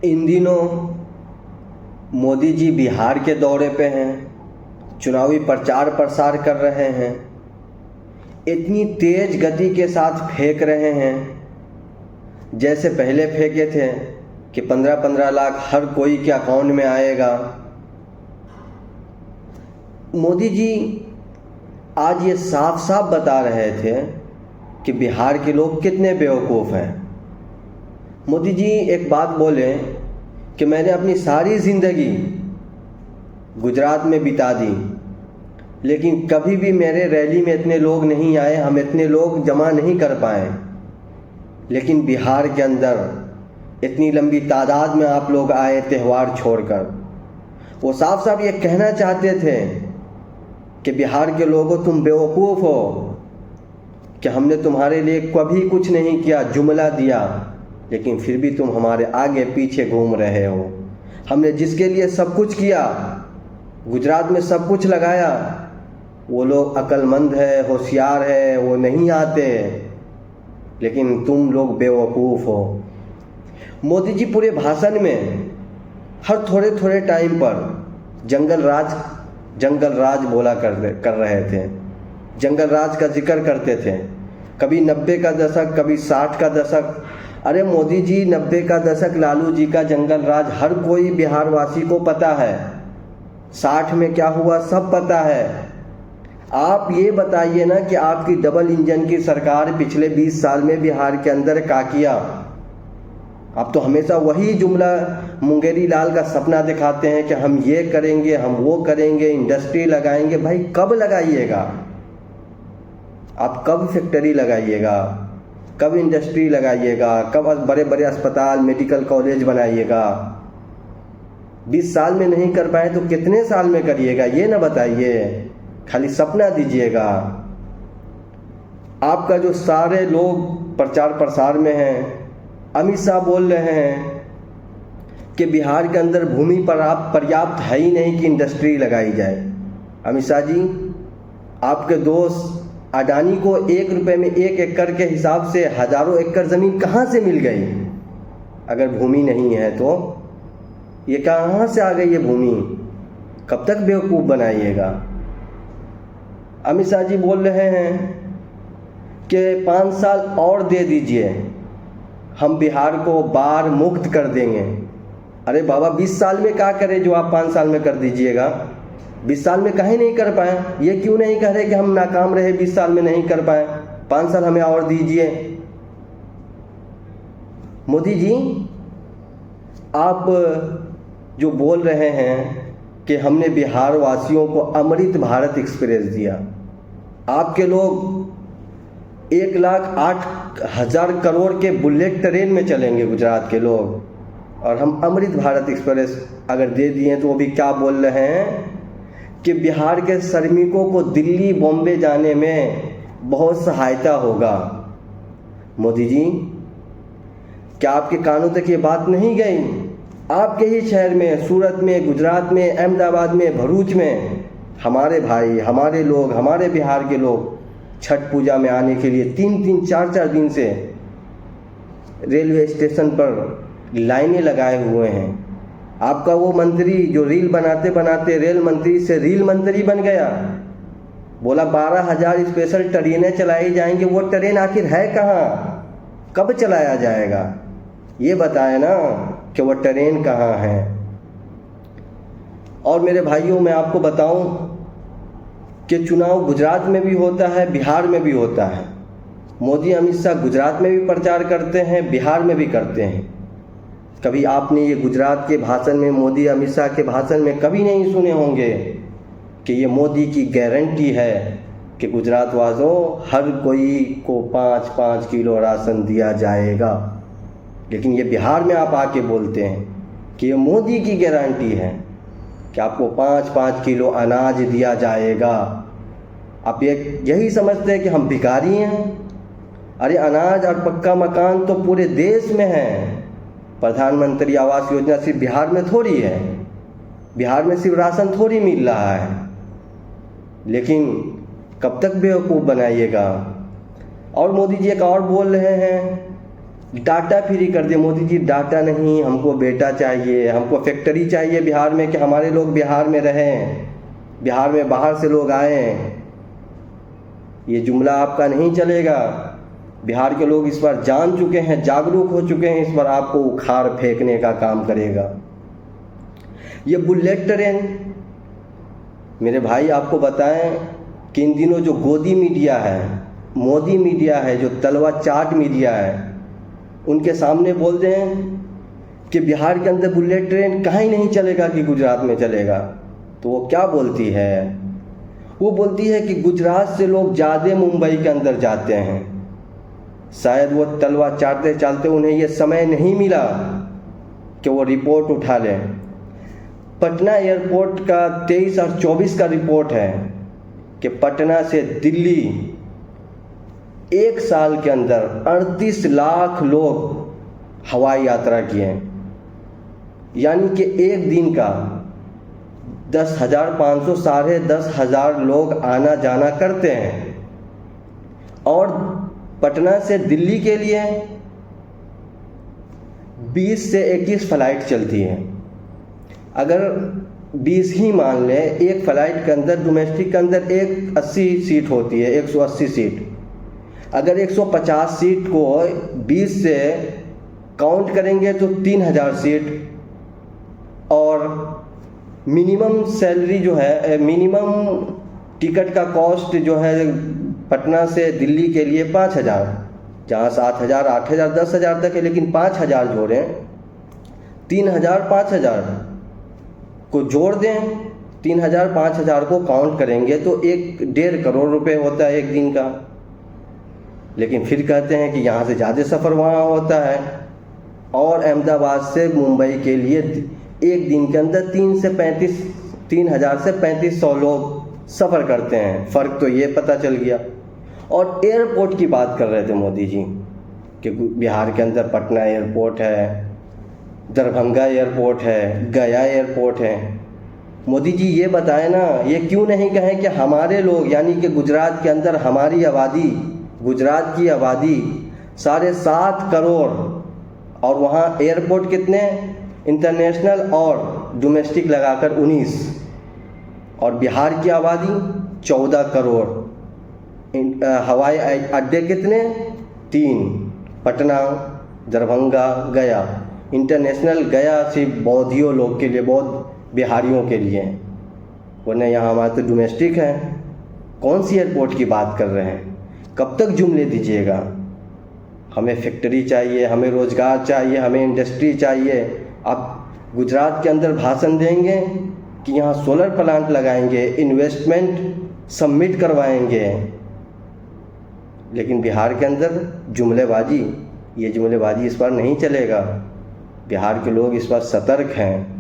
इन दिनों मोदी जी बिहार के दौरे पे हैं, चुनावी प्रचार प्रसार कर रहे हैं। इतनी तेज गति के साथ फेंक रहे हैं जैसे पहले फेंके थे कि 15-15 लाख हर कोई के अकाउंट में आएगा। मोदी जी आज ये साफ साफ बता रहे थे कि बिहार के लोग कितने बेवकूफ़ हैं। मोदी जी एक बात बोले कि मैंने अपनी सारी ज़िंदगी गुजरात में बिता दी, लेकिन कभी भी मेरे रैली में इतने लोग नहीं आए, हम इतने लोग जमा नहीं कर पाए। लेकिन बिहार के अंदर इतनी लंबी तादाद में आप लोग आए त्यौहार छोड़कर। वो साफ साफ ये कहना चाहते थे कि बिहार के लोगों तुम बेवकूफ़ हो कि हमने तुम्हारे लिए कभी कुछ नहीं किया, जुमला दिया, लेकिन फिर भी तुम हमारे आगे पीछे घूम रहे हो। हमने जिसके लिए सब कुछ किया, गुजरात में सब कुछ लगाया, वो लोग अक्लमंद है, होशियार है, वो नहीं आते, लेकिन तुम लोग बेवकूफ़ हो। मोदी जी पूरे भाषण में हर थोड़े थोड़े टाइम पर जंगल राज बोला कर रहे थे, जंगल राज का जिक्र करते थे। कभी 90 का दशक, कभी 60 का दशक। अरे मोदी जी, 90 का दशक लालू जी का जंगल राज हर कोई बिहार वासी को पता है। 60 में क्या हुआ सब पता है। आप ये बताइए ना कि आपकी डबल इंजन की सरकार पिछले 20 साल में बिहार के अंदर क्या किया। आप तो हमेशा वही जुमला मुंगेरी लाल का सपना दिखाते हैं कि हम ये करेंगे, हम वो करेंगे, इंडस्ट्री लगाएंगे। भाई कब लगाइएगा? आप कब फैक्ट्री लगाइएगा, कब इंडस्ट्री लगाइएगा, कब बड़े बड़े अस्पताल मेडिकल कॉलेज बनाइएगा? 20 साल में नहीं कर पाए तो कितने साल में करिएगा ये ना बताइए, खाली सपना दीजिएगा। आपका जो सारे लोग प्रचार प्रसार में हैं, अमित शाह बोल रहे हैं कि बिहार के अंदर भूमि पर आप पर्याप्त है ही नहीं कि इंडस्ट्री लगाई जाए। अमित शाह जी, आपके दोस्त अडानी को 1 रुपए में 1 एकड़ के हिसाब से हजारों एकड़ ज़मीन कहाँ से मिल गई? अगर भूमि नहीं है तो ये कहाँ से आ गई ये भूमि? कब तक बेवकूफ़ बनाइएगा? अमित शाह जी बोल रहे हैं कि 5 साल और दे दीजिए, हम बिहार को बाढ़ मुक्त कर देंगे। अरे बाबा, 20 साल में क्या करें जो आप 5 साल में कर दीजिएगा? 20 साल में काहे नहीं कर पाए? ये क्यों नहीं कह रहे कि हम नाकाम रहे, 20 साल में नहीं कर पाए, 5 साल हमें और दीजिए? मोदी जी, आप जो बोल रहे हैं कि हमने बिहार वासियों को अमृत भारत एक्सप्रेस दिया, आपके लोग 1,08,000 करोड़ के बुलेट ट्रेन में चलेंगे गुजरात के लोग, और हम अमृत भारत एक्सप्रेस अगर दे दिए तो वो भी क्या बोल रहे हैं कि बिहार के श्रमिकों को दिल्ली बॉम्बे जाने में बहुत सहायता होगा। मोदी जी, क्या आपके कानों तक ये बात नहीं गई? आपके ही शहर में, सूरत में, गुजरात में, अहमदाबाद में, भरूच में हमारे भाई, हमारे लोग, हमारे बिहार के लोग छठ पूजा में आने के लिए 3-3, 4-4 दिन से रेलवे स्टेशन पर लाइनें लगाए हुए हैं। आपका वो मंत्री जो रील बनाते बनाते रेल मंत्री से रील मंत्री बन गया, बोला 12,000 स्पेशल ट्रेनें चलाई जाएंगी। वो ट्रेन आखिर है कहाँ? कब चलाया जाएगा? ये बताए ना कि वो ट्रेन कहाँ है। और मेरे भाइयों, मैं आपको बताऊं कि चुनाव गुजरात में भी होता है, बिहार में भी होता है। मोदी अमित शाह गुजरात में भी प्रचार करते हैं, बिहार में भी करते हैं। कभी आपने ये गुजरात के भाषण में, मोदी अमित शाह के भाषण में कभी नहीं सुने होंगे कि ये मोदी की गारंटी है कि गुजरात वालों हर कोई को 5-5 किलो राशन दिया जाएगा। लेकिन ये बिहार में आप आके बोलते हैं कि ये मोदी की गारंटी है कि आपको 5-5 किलो अनाज दिया जाएगा। आप यही समझते हैं कि हम भिखारी हैं? अरे अनाज और पक्का मकान तो पूरे देश में है। प्रधानमंत्री आवास योजना सिर्फ बिहार में थोड़ी है, बिहार में सिर्फ राशन थोड़ी मिल रहा है। लेकिन कब तक बेवकूफ़ बनाइएगा? और मोदी जी एक और बोल रहे हैं डाटा फ्री कर दिया। मोदी जी डाटा नहीं, हमको बेटा चाहिए, हमको फैक्ट्री चाहिए बिहार में कि हमारे लोग बिहार में रहें, बिहार में बाहर से लोग आएँ। ये जुमला आपका नहीं चलेगा। बिहार के लोग इस बार जान चुके हैं, जागरूक हो चुके हैं, इस बार आपको उखाड़ फेंकने का काम करेगा। ये बुलेट ट्रेन, मेरे भाई आपको बताएं कि इन दिनों जो गोदी मीडिया है, मोदी मीडिया है, जो तलवा चाट मीडिया है, उनके सामने बोल दें कि बिहार के अंदर बुलेट ट्रेन कहीं नहीं चलेगा कि गुजरात में चलेगा, तो वो क्या बोलती है? वो बोलती है कि गुजरात से लोग ज़्यादा मुंबई के अंदर जाते हैं। शायद वो तलवा चाटते चालते उन्हें ये समय नहीं मिला कि वो रिपोर्ट उठा लें। पटना एयरपोर्ट का 23 और 24 का रिपोर्ट है कि पटना से दिल्ली एक साल के अंदर 38 लाख लोग हवाई यात्रा किए हैं। यानी कि एक दिन का 10,500 साढ़े 10,000 लोग आना जाना करते हैं। और पटना से दिल्ली के लिए 20 से 21 फ्लाइट चलती है। अगर 20 ही मान लें, एक फ़्लाइट के अंदर डोमेस्टिक के अंदर एक 80 सीट होती है, 180 सीट। अगर 150 सीट को 20 से काउंट करेंगे तो 3,000 सीट। और मिनिमम सैलरी जो है, मिनिमम टिकट का कॉस्ट जो है पटना से दिल्ली के लिए 5,000, जहाँ 7,000 8,000 10,000 तक है, लेकिन 5,000 जोड़ें, 3,000 5,000 को जोड़ दें, 3,000 5,000 को काउंट करेंगे तो 1.5 करोड़ रुपए होता है एक दिन का। लेकिन फिर कहते हैं कि यहाँ से ज़्यादा सफ़र वहाँ होता है। और अहमदाबाद से मुंबई के लिए एक दिन के अंदर 3,000 से 3,500 लोग सफ़र करते हैं। फ़र्क तो ये पता चल गया। और एयरपोर्ट की बात कर रहे थे मोदी जी कि बिहार के अंदर पटना एयरपोर्ट है, दरभंगा एयरपोर्ट है, गया एयरपोर्ट है। मोदी जी ये बताएं ना, ये क्यों नहीं कहें कि हमारे लोग, यानी कि गुजरात के अंदर हमारी आबादी, गुजरात की आबादी 7.5 करोड़, और वहाँ एयरपोर्ट कितने, इंटरनेशनल और डोमेस्टिक लगाकर 19, और बिहार की आबादी 14 करोड़, हवाई अड्डे कितने, 3, पटना, दरभंगा, गया। इंटरनेशनल गया सिर्फ बौद्धियों लोग के लिए, बौद्ध बिहारियों के लिए, वरना यहाँ हमारे तो डोमेस्टिक है। कौन सी एयरपोर्ट की बात कर रहे हैं? कब तक जुमले दीजिएगा? हमें फैक्ट्री चाहिए, हमें रोज़गार चाहिए, हमें इंडस्ट्री चाहिए। आप गुजरात के अंदर भाषण देंगे कि यहाँ सोलर प्लांट लगाएंगे, इन्वेस्टमेंट सबमिट करवाएंगे, लेकिन बिहार के अंदर जुमलेबाजी, ये जुमलेबाजी इस बार नहीं चलेगा। बिहार के लोग इस बार सतर्क हैं।